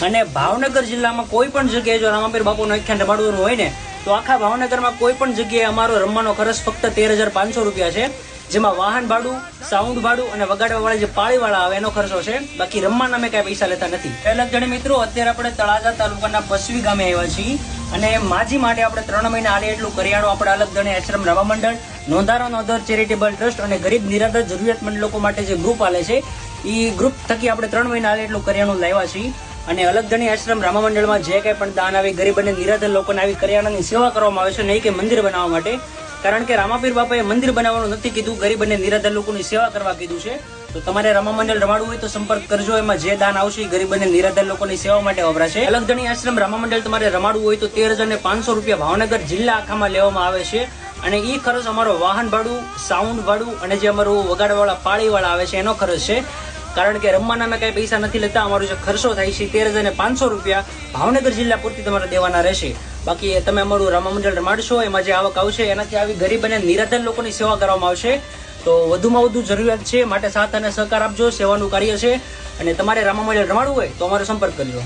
અને ભાવનગર જિલ્લામાં કોઈ પણ જગ્યાએ જો રામાપીર બાપુનું આખ્યાન રમાડવાનું હોય ને તો આખા ભાવનગરમાં કોઈ પણ જગ્યાએ અમારો રમવાનો ખર્ચ ફક્ત 13,500 રૂપિયા છે, જેમાં વાહન ભાડું, સાઉન્ડ ભાડું અને વગાડવા વાળા જે પાળી વાળા આવે એનો ખર્ચો છે. બાકી રમવાના અમે કઈ પૈસા લેતા નથી. અલગ જણે મિત્રો, અત્યારે આપણે તળાજા તાલુકાના પસવી ગામે આવ્યા છીએ અને માજી માટે આપણે 3 મહિના આલે એટલું કરિયાણું આપણે અલગ જણે આશ્રમ રામા મંડળ, નોંધારો નોંધર ચેરિટેબલ ટ્રસ્ટ અને ગરીબ નિરાધાર જરૂરિયાતમંદ લોકો માટે જે ગ્રુપ આલે છે એ ગ્રુપ થકી આપણે 3 મહિના આલે એટલું કરિયાણું લાવ્યા છીએ. અને અલગ ધણી આશ્રમ રામા મંડળમાં જે કંઈ પણ દાન આવી ગરીબ અને નિરાધાર લોકોને આવી કરિયાણાની સેવા કરવામાં આવે છે, નહીં કે મંદિર બનાવવા માટે. કારણ કે રામાપીર બાપાએ મંદિર બનાવવાનું નથી કીધું, ગરીબ અને નિરાધાર લોકોની સેવા કરવા કીધું છે. તો તમારે રામા મંડળ રમાડવું હોય તો સંપર્ક કરજો. એમાં જે દાન આવશે એ ગરીબ અને નિરાધાર લોકોની સેવા માટે વપરાશે. અલગ ધણી આશ્રમ રામા મંડળ તમારે રમાડવું હોય તો 13,500 રૂપિયા ભાવનગર જિલ્લા આખામાં લેવામાં આવે છે. અને એ ખર્ચ અમારો વાહન ભાડું, સાઉન્ડ ભાડું અને જે અમારું વગાડવાળા પાળીવાળા આવે છે એનો ખર્ચ છે. કારણ કે રમવાના અમે કઈ પૈસા નથી લેતા. અમારો જે ખર્ચો થાય છે 13,500 રૂપિયા ભાવનગર જિલ્લા પૂરતી તમારે દેવાના રહેશે. બાકી તમે અમારું રામા મંડળ રમાડશો, એમાં જે આવક આવશે એનાથી આવી ગરીબ અને નિરાધાર લોકોની સેવા કરવામાં આવશે. તો વધુમાં વધુ જરૂરિયાત છે, માટે સાથ અને સહકાર આપજો. સેવાનું કાર્ય છે અને તમારે રામા મંડળ રમાડવું હોય તો અમારો સંપર્ક કરજો.